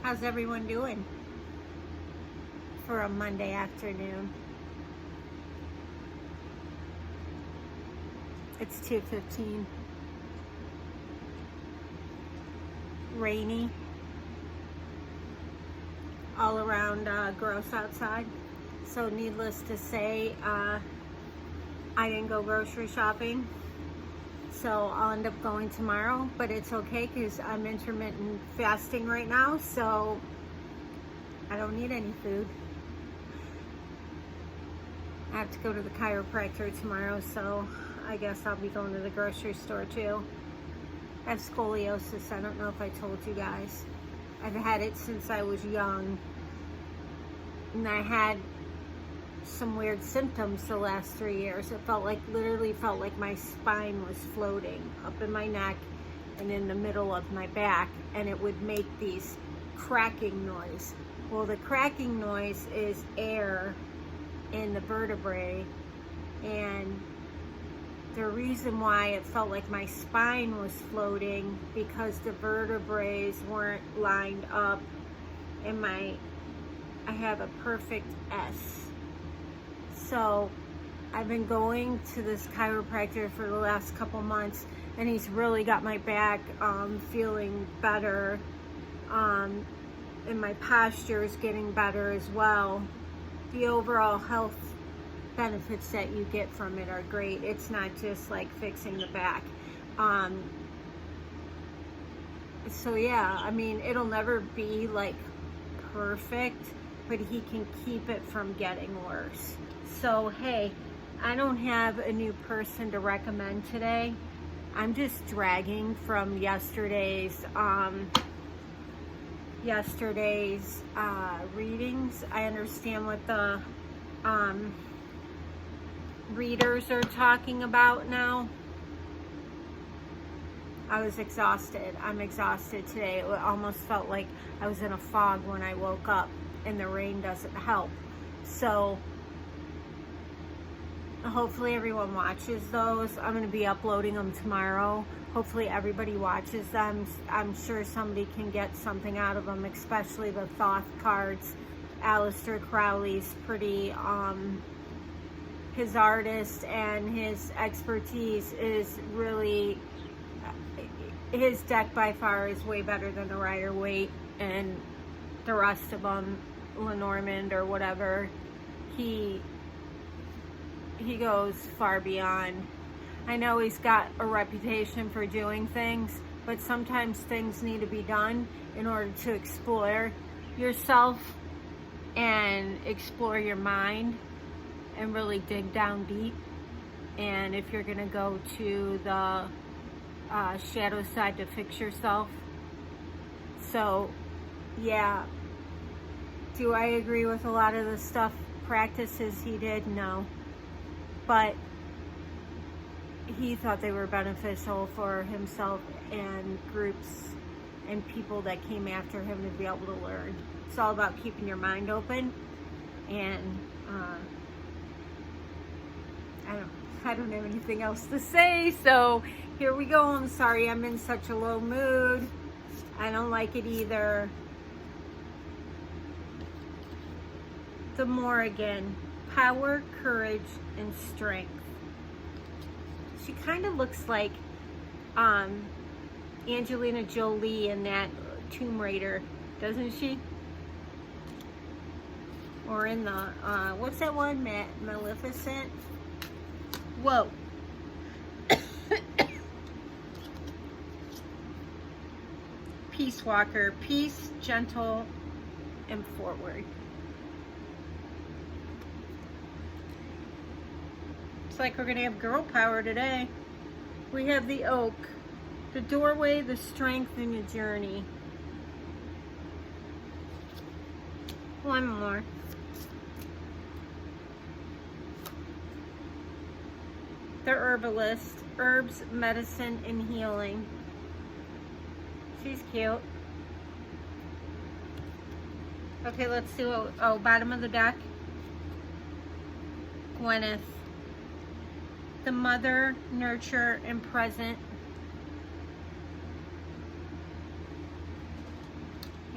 How's everyone doing for a Monday afternoon? It's 2:15. Rainy. All around gross outside. So needless to say, I didn't go grocery shopping. So I'll end up going tomorrow, but it's okay because I'm intermittent fasting right now, so I don't need any food. I have to go to the chiropractor tomorrow, so I guess I'll be going to the grocery store too. I have scoliosis. I don't know if I told you guys. I've had it since I was young, and I had some weird symptoms the last 3 years. It literally felt like my spine was floating up in my neck and in the middle of my back, and it would make these cracking noise. Well, the cracking noise is air in the vertebrae, and the reason why it felt like my spine was floating because the vertebrae weren't lined up, and I have a perfect S. So I've been going to this chiropractor for the last couple months, and he's really got my back feeling better, and my posture is getting better as well. The overall health benefits that you get from it are great. It's not just like fixing the back. So yeah, I mean, it'll never be like perfect, but he can keep it from getting worse. So hey, I don't have a new person to recommend today. I'm just dragging from yesterday's readings. I understand what the readers are talking about now. I was exhausted. I'm exhausted today. It almost felt like I was in a fog when I woke up, and the rain doesn't help. So hopefully everyone watches those. I'm going to be uploading them tomorrow. Hopefully everybody watches them. I'm sure somebody can get something out of them, especially the Thoth cards. Aleister Crowley's pretty, his artist and his expertise is really, his deck by far is way better than the Rider-Waite and the rest of them, Lenormand or whatever. He goes far beyond. I know he's got a reputation for doing things, but sometimes things need to be done in order to explore yourself and explore your mind and really dig down deep. And if you're gonna go to the shadow side to fix yourself. So yeah, do I agree with a lot of the stuff, practices he did? No. But he thought they were beneficial for himself and groups and people that came after him to be able to learn. It's all about keeping your mind open, and I don't have anything else to say, so here we go. I'm sorry I'm in such a low mood. I don't like it either. The Morrigan. Power, courage, and strength. She kind of looks like Angelina Jolie in that Tomb Raider, doesn't she? Or in the, what's that one? Maleficent? Whoa. Peace Walker. Peace, gentle, and forward. Like we're gonna have girl power today. We have the Oak, the doorway, the strength, and the journey. One more. The Herbalist, herbs, medicine, and healing. She's cute. Okay, let's see what, bottom of the deck. Gwyneth. The mother, nurture, and present.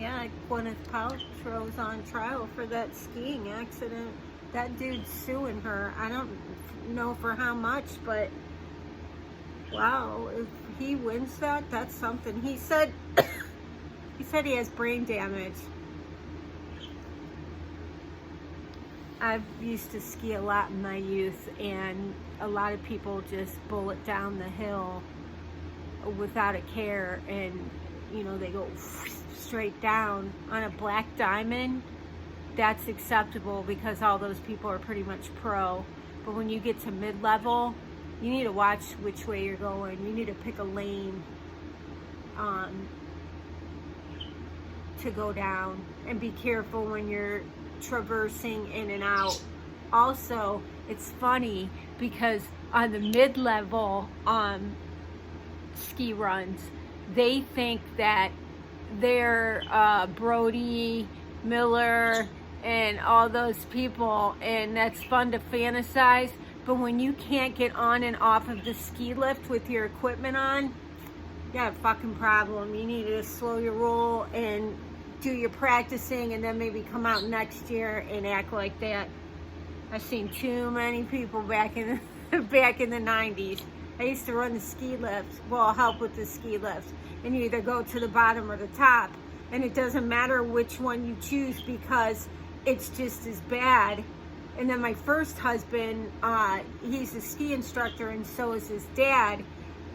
Yeah, Gwyneth Paltrow's on trial for that skiing accident. That dude's suing her. I don't know for how much, but wow, if he wins that, that's something. He said he has brain damage. I've used to ski a lot in my youth, and a lot of people just bullet down the hill without a care, and you know, they go straight down. On a black diamond, that's acceptable because all those people are pretty much pro. But when you get to mid-level, you need to watch which way you're going. You need to pick a lane to go down, and be careful when you're traversing in and out. Also, it's funny because on the mid-level ski runs, they think that they're Brody, Miller, and all those people, and that's fun to fantasize. But when you can't get on and off of the ski lift with your equipment on, you got a fucking problem. You need to slow your roll and do your practicing, and then maybe come out next year and act like that. I've seen too many people back in the 90s. I used to run the ski lift, well, help with the ski lift, and you either go to the bottom or the top, and it doesn't matter which one you choose because it's just as bad. And then my first husband, he's a ski instructor, and so is his dad,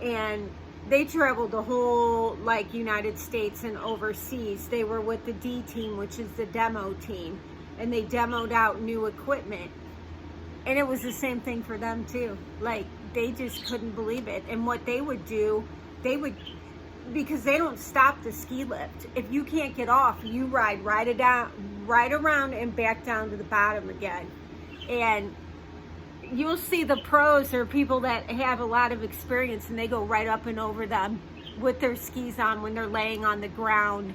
and they traveled the whole United States and overseas. They were with the D team, which is the demo team, and they demoed out new equipment. And it was the same thing for them too. They just couldn't believe it. And what they would do, because they don't stop the ski lift. If you can't get off, you ride right around and back down to the bottom again. And you'll see the pros or people that have a lot of experience, and they go right up and over them with their skis on when they're laying on the ground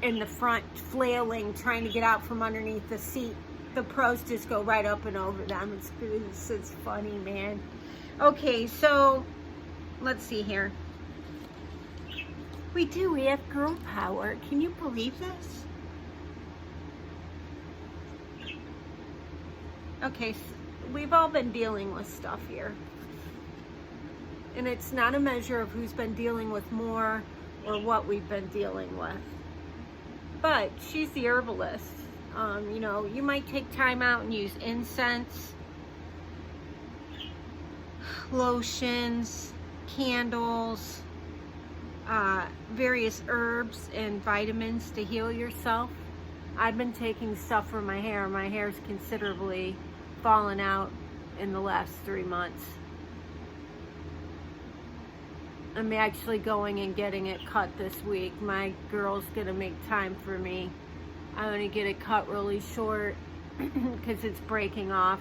in the front, flailing, trying to get out from underneath the seat. The pros just go right up and over them. It's funny, man. Okay, so let's see here. We have girl power. Can you believe this? Okay, so we've all been dealing with stuff here. And it's not a measure of who's been dealing with more or what we've been dealing with. But she's the herbalist. You know, you might take time out and use incense, lotions, candles, various herbs and vitamins to heal yourself. I've been taking stuff for my hair. My hair's considerably fallen out in the last 3 months. I'm actually going and getting it cut this week. My girl's gonna make time for me. I'm gonna get it cut really short because it's breaking off.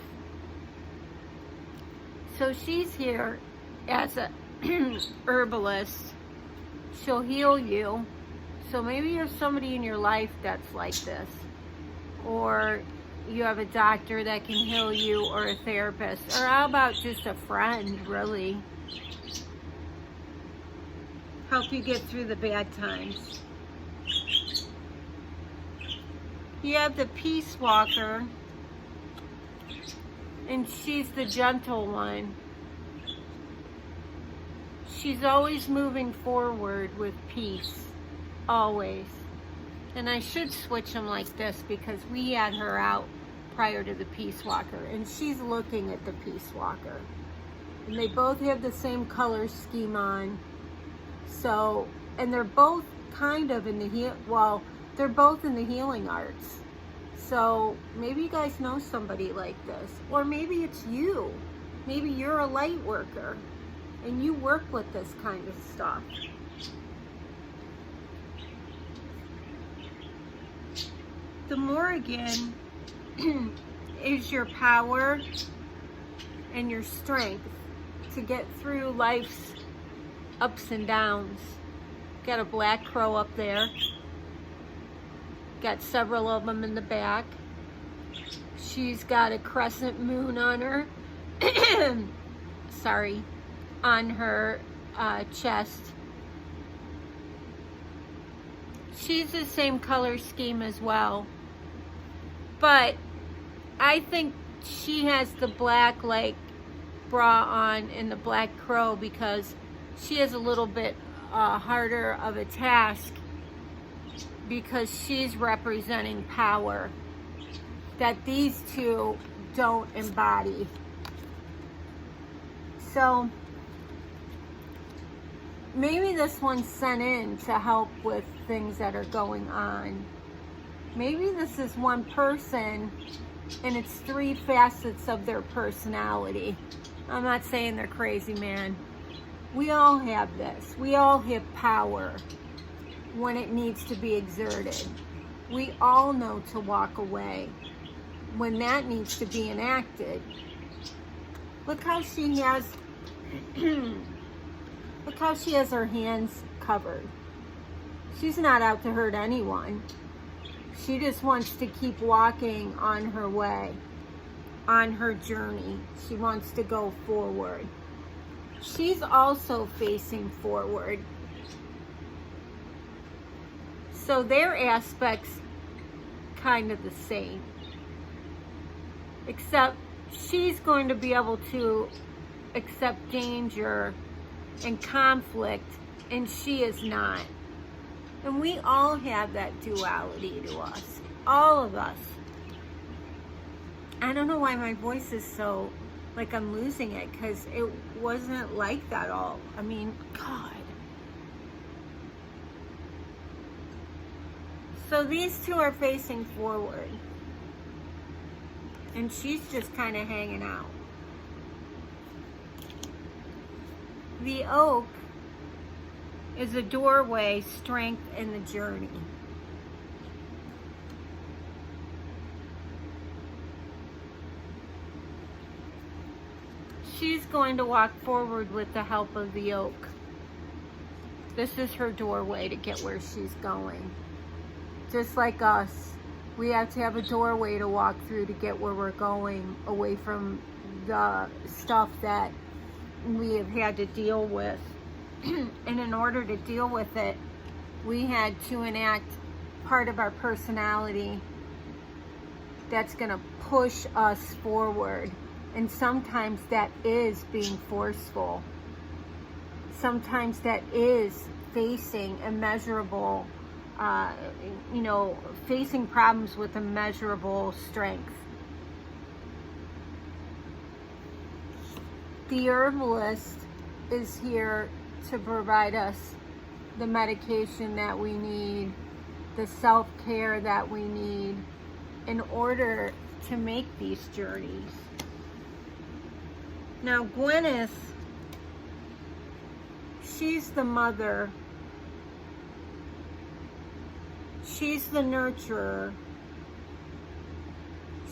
So she's here as a herbalist. She'll heal you. So maybe you have somebody in your life that's like this, or you have a doctor that can heal you, or a therapist, or how about just a friend, really? Help you get through the bad times. You have the Peace Walker, and she's the gentle one. She's always moving forward with peace, always. And I should switch them like this because we had her out prior to the Peace Walker, and she's looking at the Peace Walker. And they both have the same color scheme on. So, and they're both kind of in the they're both in the healing arts. So maybe you guys know somebody like this, or maybe it's you. Maybe you're a light worker and you work with this kind of stuff. The Morrigan is your power and your strength to get through life's ups and downs. Got a black crow up there. Got several of them in the back. She's got a crescent moon on her. Sorry, on her chest. She's the same color scheme as well. But I think she has the black like bra on and the black crow because she has a little bit harder of a task because she's representing power that these two don't embody. So maybe this one's sent in to help with things that are going on. Maybe this is one person and it's three facets of their personality. I'm not saying they're crazy, man. We all have this. We all have power when it needs to be exerted. We all know to walk away when that needs to be enacted. Look how she has look how she has her hands covered. She's not out to hurt anyone. She just wants to keep walking on her way, on her journey. She wants to go forward. She's also facing forward. So their aspects kind of the same. Except she's going to be able to accept danger and conflict, and she is not. And we all have that duality to us. All of us. I don't know why my voice is so, like I'm losing it, because it wasn't like that all. I mean, God. So these two are facing forward. And she's just kind of hanging out. The oak is a doorway, strength, and the journey. She's going to walk forward with the help of the oak. This is her doorway to get where she's going. Just like us, we have to have a doorway to walk through to get where we're going, away from the stuff that we have had to deal with. And in order to deal with it, we had to enact part of our personality that's going to push us forward. And sometimes that is being forceful. Sometimes that is facing immeasurable, facing problems with immeasurable strength. The herbalist is here to provide us the medication that we need, the self-care that we need in order to make these journeys. Now, Gwyneth, she's the mother. She's the nurturer.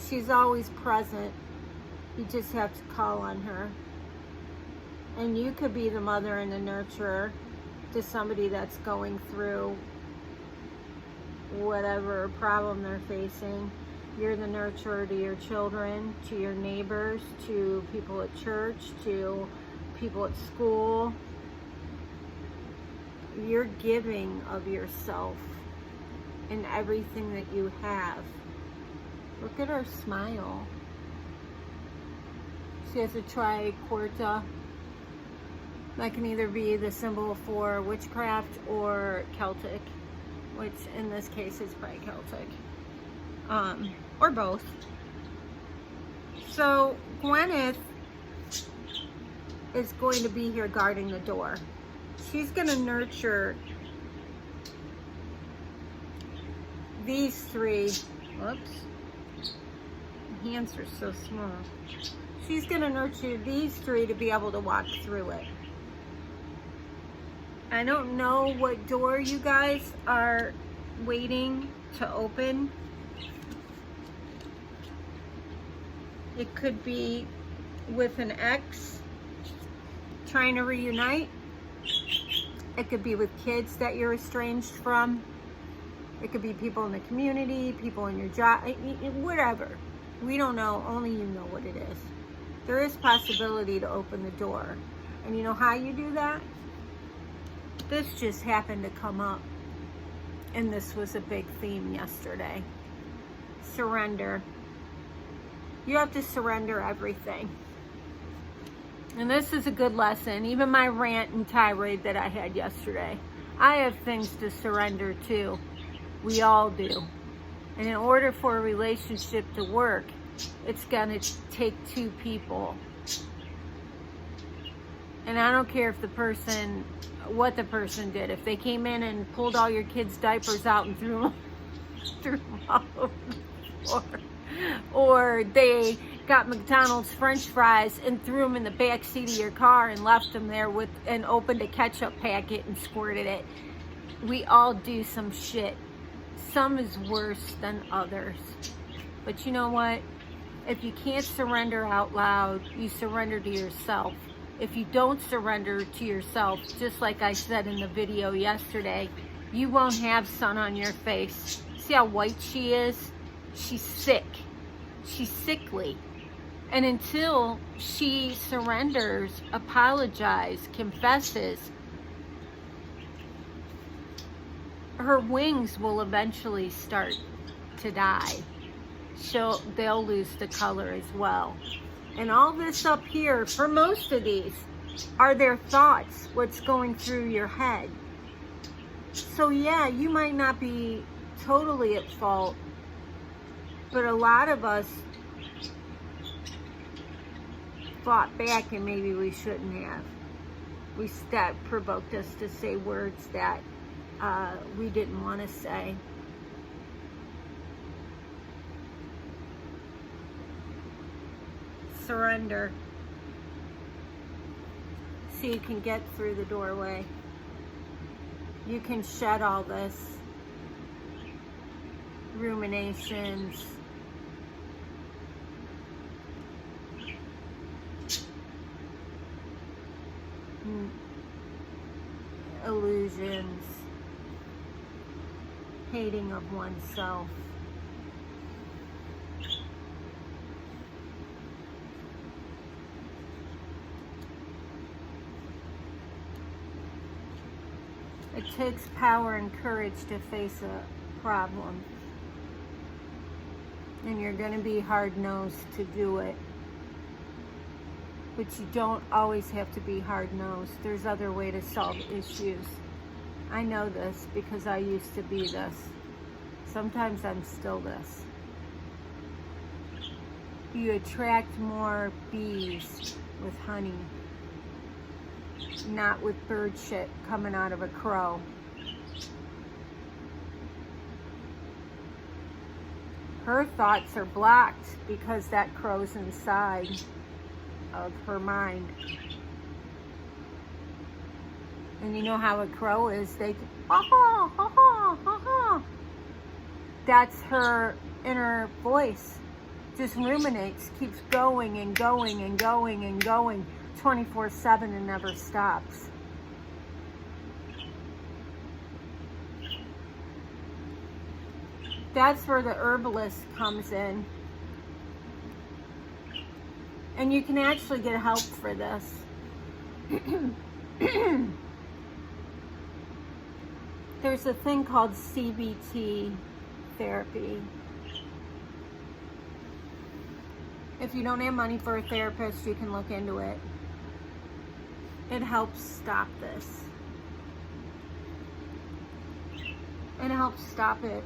She's always present. You just have to call on her. And you could be the mother and the nurturer to somebody that's going through whatever problem they're facing. You're the nurturer to your children, to your neighbors, to people at church, to people at school. You're giving of yourself and everything that you have. Look at her smile. She has a tricorta. That can either be the symbol for witchcraft or Celtic, which in this case is probably Celtic, or both. So Gwyneth is going to be here guarding the door. She's going to nurture these three. Whoops. My hands are so small. She's going to nurture these three to be able to walk through it. I don't know what door you guys are waiting to open. It could be with an ex trying to reunite. It could be with kids that you're estranged from. It could be people in the community, people in your job, whatever. We don't know, only you know what it is. There is possibility to open the door. And you know how you do that? This just happened to come up. And this was a big theme yesterday. Surrender. You have to surrender everything. And this is a good lesson. Even my rant and tirade that I had yesterday. I have things to surrender to. We all do. And in order for a relationship to work, it's going to take two people. And I don't care if what the person did. If they came in and pulled all your kids' diapers out and threw them all over the floor. Or they got McDonald's French fries and threw them in the back seat of your car and left them there and opened a ketchup packet and squirted it. We all do some shit. Some is worse than others. But you know what? If you can't surrender out loud, you surrender to yourself. If you don't surrender to yourself, just like I said in the video yesterday, you won't have sun on your face. See how white she is? She's sick. She's sickly. And until she surrenders, apologizes, confesses, her wings will eventually start to die. They'll lose the color as well. And all this up here, for most of these, are their thoughts, what's going through your head. So yeah, you might not be totally at fault, but a lot of us fought back and maybe we shouldn't have. That provoked us to say words that we didn't want to say. Surrender. So you can get through the doorway. You can shed all this ruminations, illusions, hating of oneself. It takes power and courage to face a problem. And you're going to be hard-nosed to do it. But you don't always have to be hard-nosed. There's other ways to solve issues. I know this because I used to be this. Sometimes I'm still this. You attract more bees with honey, not with bird shit coming out of a crow. Her thoughts are blocked because that crow's inside of her mind. And you know how a crow is, they ha ha ha ha ha ha. That's her inner voice. Just ruminates, keeps going and going and going and going 24/7 and never stops. That's where the herbalist comes in. And you can actually get help for this. There's a thing called CBT therapy. If you don't have money for a therapist, you can look into it. It helps stop this. It helps stop it.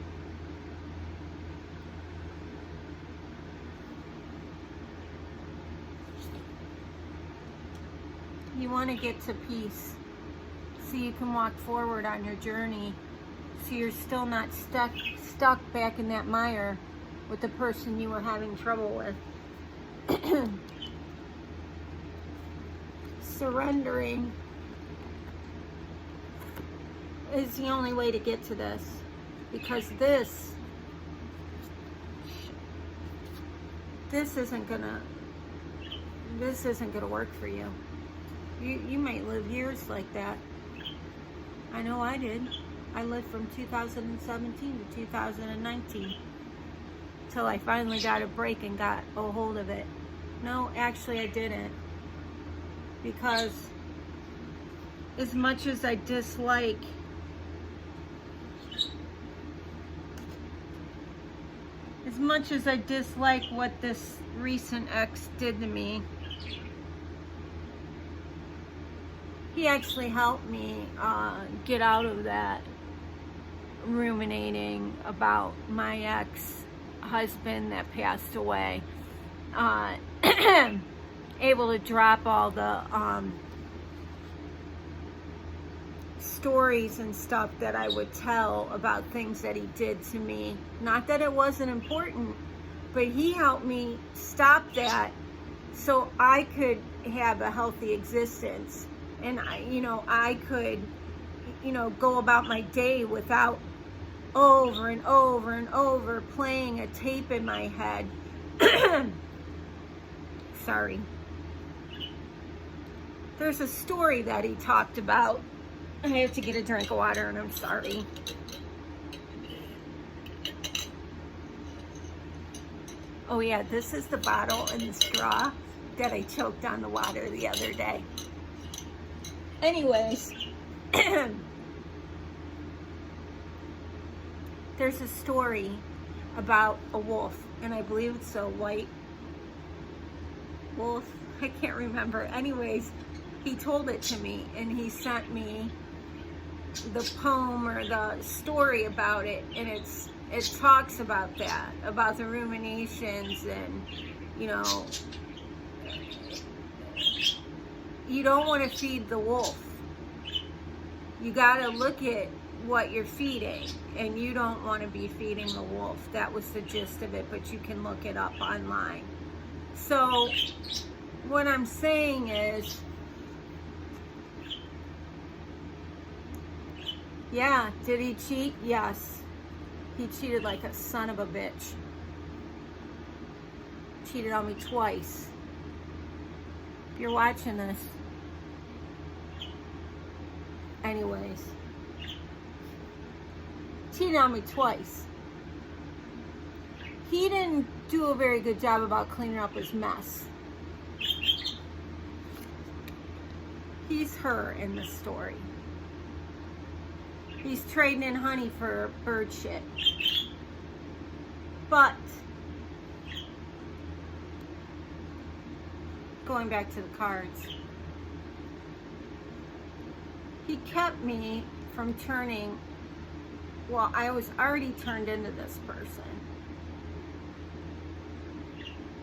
You want to get to peace so you can walk forward on your journey, so you're still not stuck back in that mire with the person you were having trouble with. Surrendering is the only way to get to this, because this isn't gonna work for you. You might live years like that. I know I did. I lived from 2017 to 2019 till I finally got a break and got a hold of it. No, actually I didn't, because as much as I dislike As much as I dislike what this recent ex did to me, he actually helped me get out of that ruminating about my ex-husband that passed away. Able to drop all the stories and stuff that I would tell about things that he did to me. Not that it wasn't important, but he helped me stop that so I could have a healthy existence. And I could, go about my day without over and over and over playing a tape in my head. Sorry. There's a story that he talked about. I have to get a drink of water, and I'm sorry. Oh yeah, this is the bottle and the straw that I choked on the water the other day. Anyways, there's a story about a wolf, and I believe it's a white wolf. I can't remember. Anyways, he told it to me, and he sent me the poem or the story about it, and it talks about that, about the ruminations, and you don't want to feed the wolf. You got to look at what you're feeding, and you don't want to be feeding the wolf. That was the gist of it, but you can look it up online. So what I'm saying is, yeah, did he cheat? Yes. He cheated like a son of a bitch. Cheated on me twice. If you're watching this. Anyways. Cheated on me twice. He didn't do a very good job about cleaning up his mess. He's her in the story. He's trading in honey for bird shit. But going back to the cards, he kept me from turning, well, I was already turned into this person.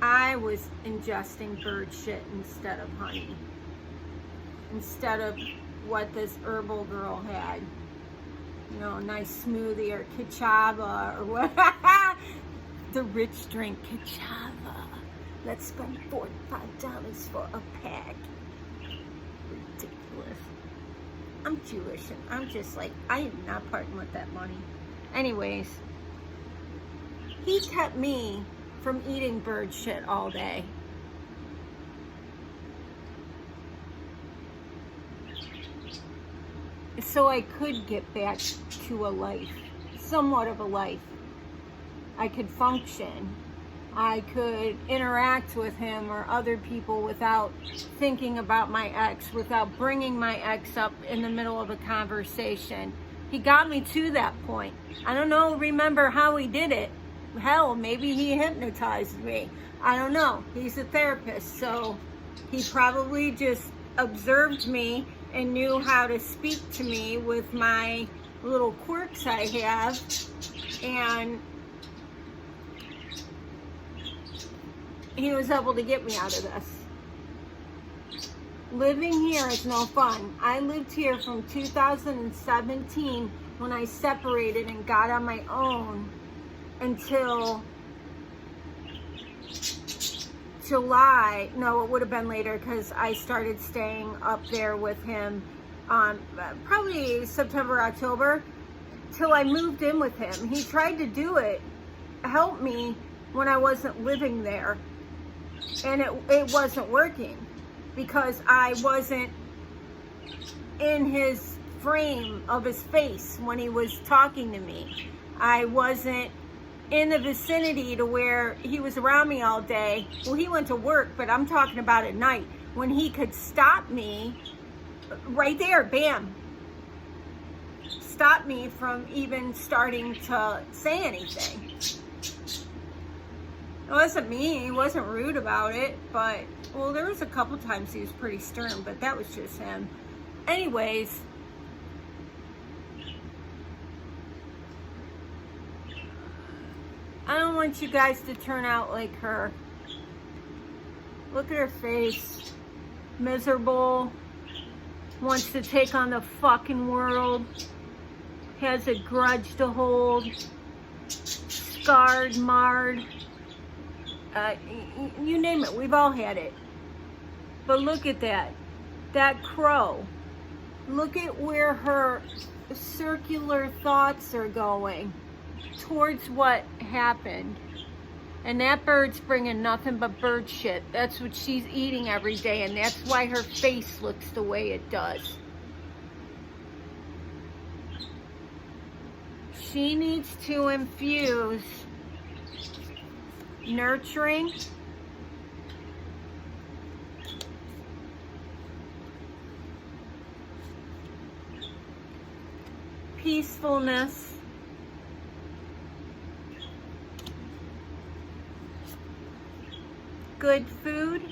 I was ingesting bird shit instead of honey. Instead of what this herbal girl had. A nice smoothie or kachava or what. The rich drink kachava. Let's spend $45 for a pack. Ridiculous. I'm Jewish, and I'm just like, I am not parting with that money. Anyways, he kept me from eating bird shit all day. So I could get back to a life, somewhat of a life. I could function. I could interact with him or other people without thinking about my ex, without bringing my ex up in the middle of a conversation. He got me to that point. I don't know, remember how he did it. Hell, maybe he hypnotized me. I don't know. He's a therapist, so he probably just observed me and knew how to speak to me with my little quirks I have, and he was able to get me out of this. Living here is no fun. I lived here from 2017 when I separated and got on my own until July. No, it would have been later because I started staying up there with him probably September, October, till I moved in with him. He tried to do it, help me when I wasn't living there, and it wasn't working because I wasn't in his frame of his face when he was talking to me. I wasn't in the vicinity to where he was around me all day. Well, he went to work, but I'm talking about at night when he could stop me right there, bam. Stop me from even starting to say anything. It wasn't mean, he wasn't rude about it, but, well, there was a couple times he was pretty stern, but that was just him. Anyways, I don't want you guys to turn out like her. Look at her face. Miserable. Wants to take on the fucking world. Has a grudge to hold. Scarred, marred. You name it. We've all had it. But look at that. That crow. Look at where her circular thoughts are going. Towards what happened. And that bird's bringing nothing but bird shit. That's what she's eating every day, and that's why her face looks the way it does. She needs to infuse nurturing, peacefulness, good food,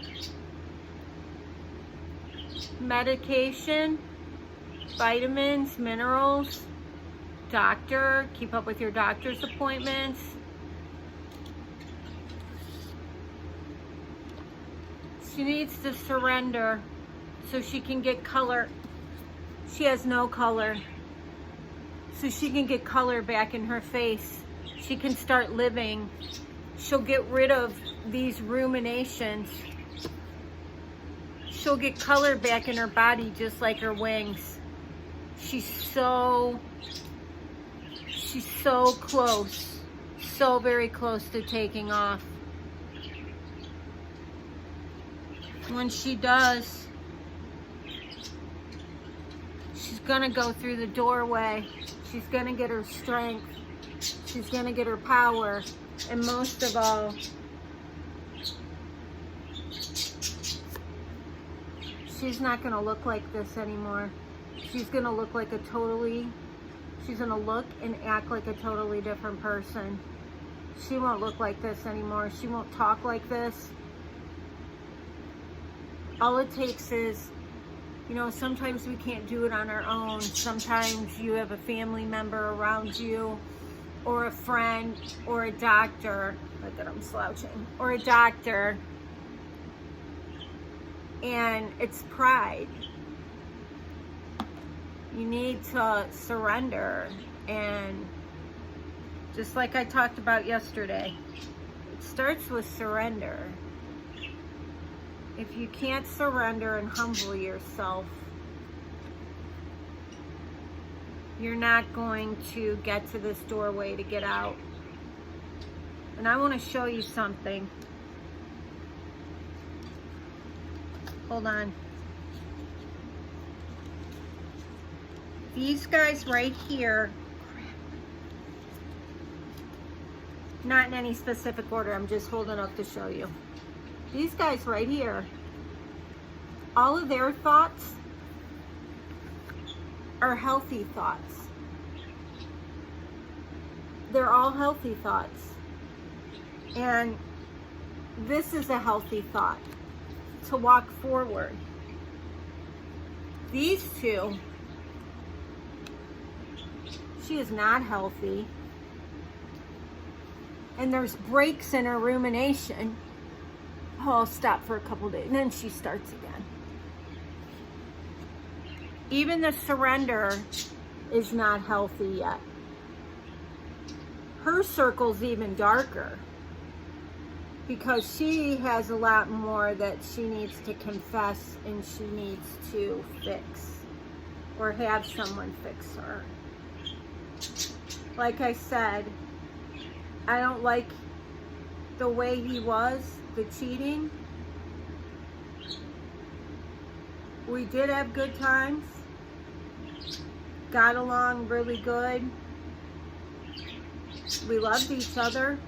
medication, vitamins, minerals, doctor, keep up with your doctor's appointments. She needs to surrender so she can get color. She has no color. So she can get color back in her face. She can start living. She'll get rid of these ruminations. She'll get color back in her body just like her wings. She's so close. So very close to taking off. When she does, she's gonna go through the doorway. She's gonna get her strength. She's gonna get her power. And most of all, she's not gonna look like this anymore. She's gonna look like she's gonna look and act like a totally different person. She won't look like this anymore. She won't talk like this. All it takes is, sometimes we can't do it on our own. Sometimes you have a family member around you, or a friend, or a doctor. Look at him slouching. Or a doctor. And it's pride. You need to surrender. And just like I talked about yesterday, it starts with surrender. If you can't surrender and humble yourself, you're not going to get to this doorway to get out. And I want to show you something. Hold on. These guys right here, not in any specific order, I'm just holding up to show you. These guys right here, all of their thoughts are healthy thoughts. They're all healthy thoughts. And this is a healthy thought, to walk forward. These two, she is not healthy. And there's breaks in her rumination. Oh, I'll stop for a couple days. And then she starts again. Even the surrender is not healthy yet. Her circle's even darker. Because she has a lot more that she needs to confess and she needs to fix. Or have someone fix her. Like I said, I don't like the way he was, the cheating. We did have good times. Got along really good. We loved each other.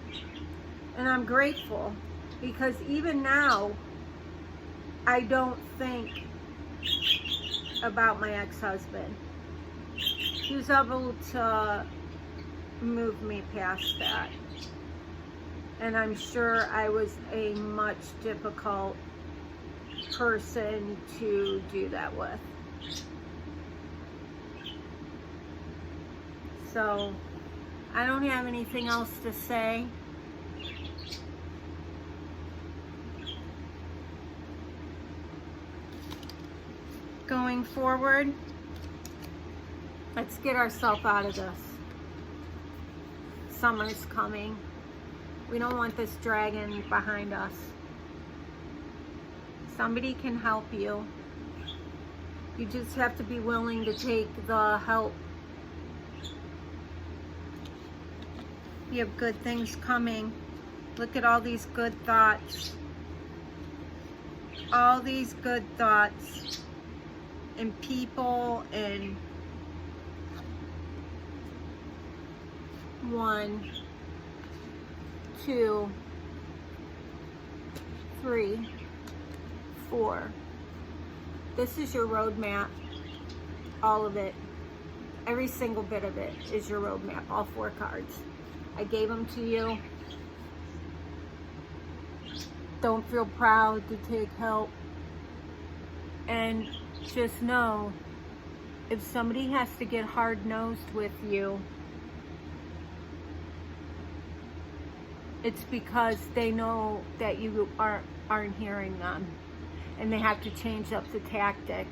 And I'm grateful. Because even now, I don't think about my ex-husband. He was able to move me past that. And I'm sure I was a much difficult person to do that with. So, I don't have anything else to say. Going forward, let's get ourselves out of this. Summer's coming. We don't want this dragging behind us. Somebody can help you. You just have to be willing to take the help. You have good things coming. Look at all these good thoughts. All these good thoughts. And people, and 1, 2, 3, 4. This is your roadmap. All of it. Every single bit of it is your roadmap. All 4 cards. I gave them to you. Don't feel proud to take help. And just know, if somebody has to get hard-nosed with you, it's because they know that you aren't hearing them, and they have to change up the tactic.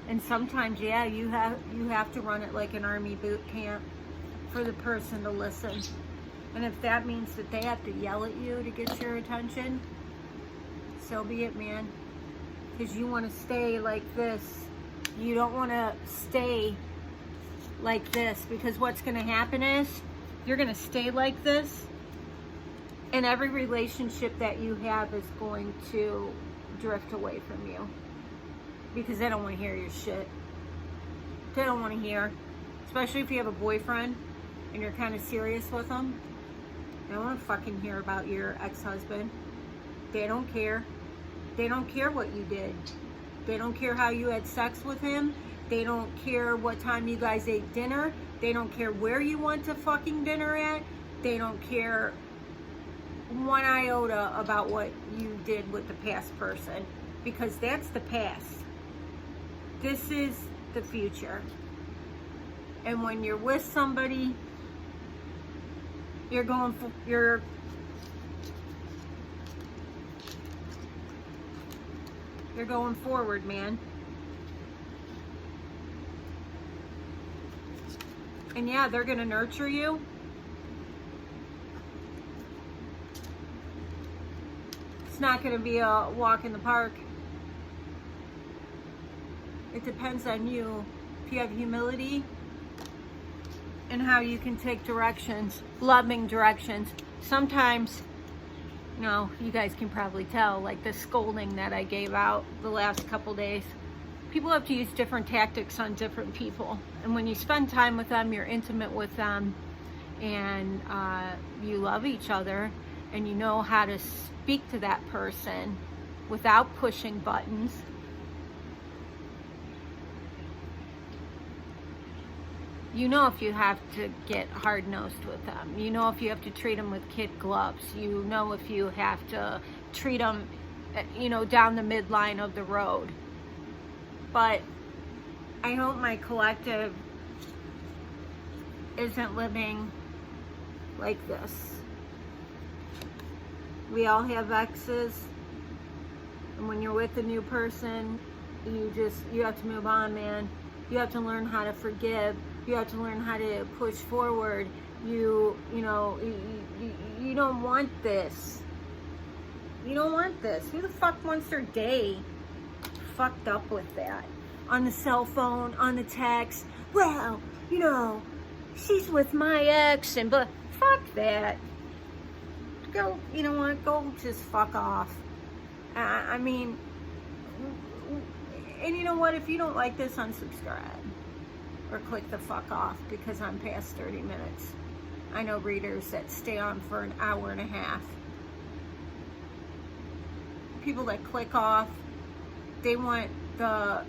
And sometimes, yeah, you have to run it like an army boot camp for the person to listen. And if that means that they have to yell at you to get your attention, so be it, man. Because you want to stay like this. You don't want to stay like this, because what's going to happen is you're going to stay like this, and every relationship that you have is going to drift away from you, because they don't want to hear your shit. They don't want to hear, especially if you have a boyfriend and you're kind of serious with them. They don't want to fucking hear about your ex-husband. They don't care. They don't care what you did. They don't care how you had sex with him. They don't care what time you guys ate dinner. They don't care where you went to fucking dinner at. They don't care one iota about what you did with the past person, because that's the past. This is the future. And when you're with somebody, you're going forward, man. And yeah, they're gonna nurture you. It's not gonna be a walk in the park. It depends on you. If you have humility and how you can take directions, loving directions. Sometimes, you know, you guys can probably tell, like the scolding that I gave out the last couple days. People have to use different tactics on different people. And when you spend time with them, you're intimate with them, and you love each other, and you know how to speak to that person without pushing buttons. You know if you have to get hard-nosed with them. You know if you have to treat them with kid gloves. You know if you have to treat them, you know, down the midline of the road. But I hope my collective isn't living like this. We all have exes, and when you're with a new person, you have to move on, man. You have to learn how to forgive. You have to learn how to push forward. You don't want this. You don't want this. Who the fuck wants their day fucked up with that? On the cell phone, on the text. Well, you know, she's with my ex, and but fuck that. Go, you know what? Go just fuck off. I mean, and you know what? If you don't like this, unsubscribe. Or click the fuck off, because I'm past 30 minutes. I know readers that stay on for an hour and a half. People that click off, they want the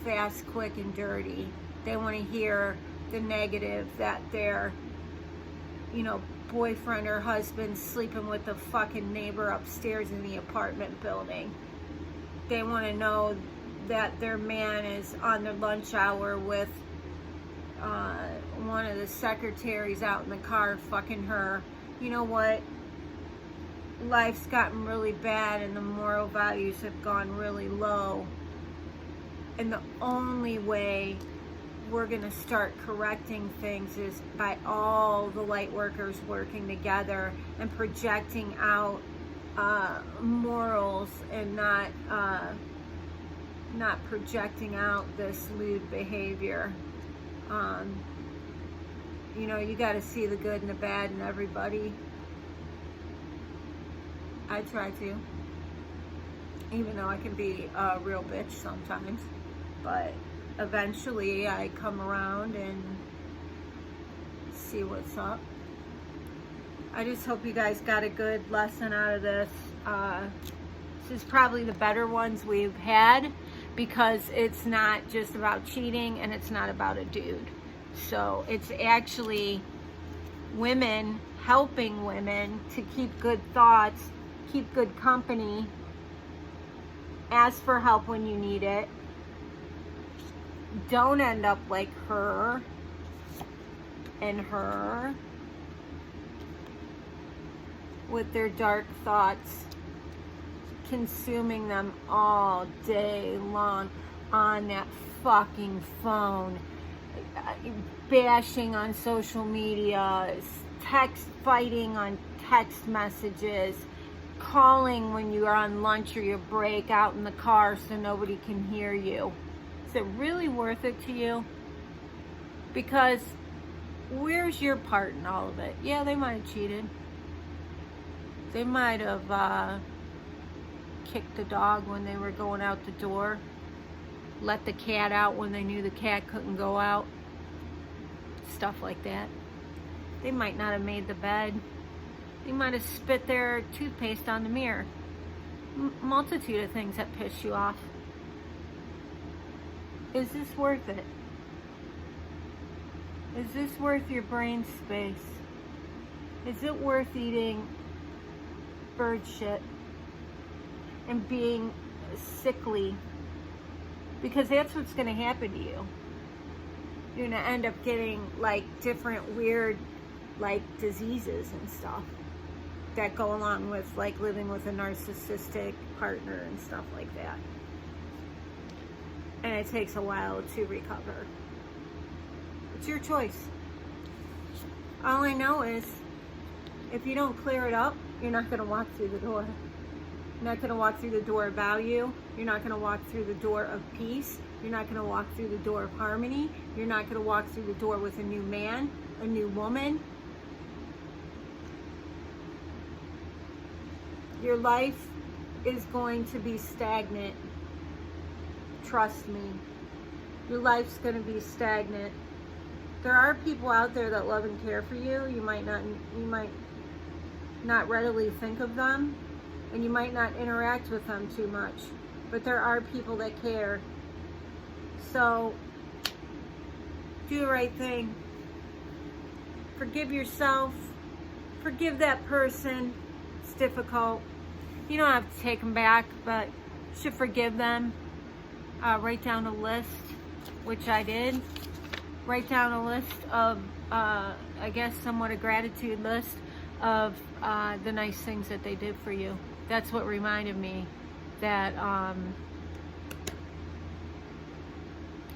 fast, quick, and dirty. They want to hear the negative that they're you know, boyfriend or husband sleeping with the fucking neighbor upstairs in the apartment building. They want to know that their man is on their lunch hour with one of the secretaries out in the car fucking her. You know what? Life's gotten really bad and the moral values have gone really low. And the only way we're going to start correcting things is by all the light workers working together and projecting out morals and not projecting out this lewd behavior. You know, you got to see the good and the bad in everybody. I try to, even though I can be a real bitch sometimes, but eventually I come around and see what's up. I just hope you guys got a good lesson out of this. This is probably the better ones we've had, because it's not just about cheating and it's not about a dude. So it's actually women helping women to keep good thoughts, keep good company, ask for help when you need it, don't end up like her and her with their dark thoughts consuming them all day long on that fucking phone, bashing on social media, fighting on text messages, calling when you are on lunch or your break out in the car so nobody can hear you. Is it really worth it to you? Because where's your part in all of it? Yeah, they might have cheated. They might have kicked the dog when they were going out the door, let the cat out when they knew the cat couldn't go out, stuff like that. They might not have made the bed. They might have spit their toothpaste on the mirror. Multitude of things that piss you off. Is this worth it? Is this worth your brain space? Is it worth eating bird shit and being sickly? Because that's what's going to happen to you. You're going to end up getting like different weird like diseases and stuff that go along with like living with a narcissistic partner and stuff like that. And it takes a while to recover. It's your choice. All I know is if you don't clear it up, you're not going to walk through the door. You're not going to walk through the door of value. You're not going to walk through the door of peace. You're not going to walk through the door of harmony. You're not going to walk through the door with a new man, a new woman. Your life is going to be stagnant. Trust me. Your life's going to be stagnant. There are people out there that love and care for you. You might not readily think of them, and you might not interact with them too much, but there are people that care. So do the right thing. Forgive yourself. Forgive that person. It's difficult. You don't have to take them back, but you should forgive them. Write down a list, which I did. Write down a list of, I guess, somewhat a gratitude list of the nice things that they did for you. That's what reminded me that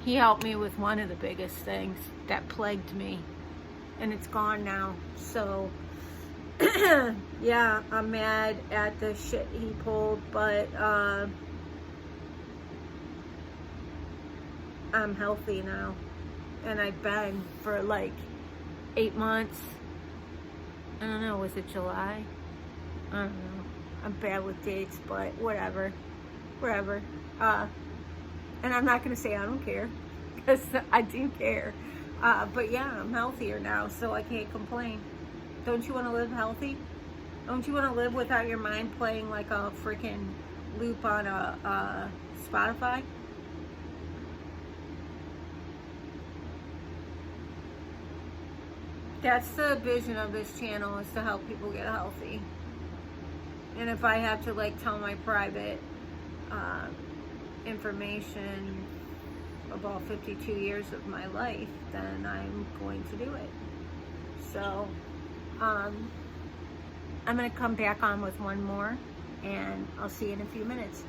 he helped me with one of the biggest things that plagued me, and it's gone now. So yeah, I'm mad at the shit he pulled, but I'm healthy now, and I've been for like 8 months. I don't know, was it July? I don't know. I'm bad with dates, but whatever. And I'm not going to say I don't care, because I do care. But yeah, I'm healthier now, so I can't complain. Don't you want to live healthy? Don't you want to live without your mind playing like a freaking loop on a Spotify? That's the vision of this channel, is to help people get healthy. And if I have to like tell my private information of all 52 years of my life, then I'm going to do it. So I'm going to come back on with one more, and I'll see you in a few minutes.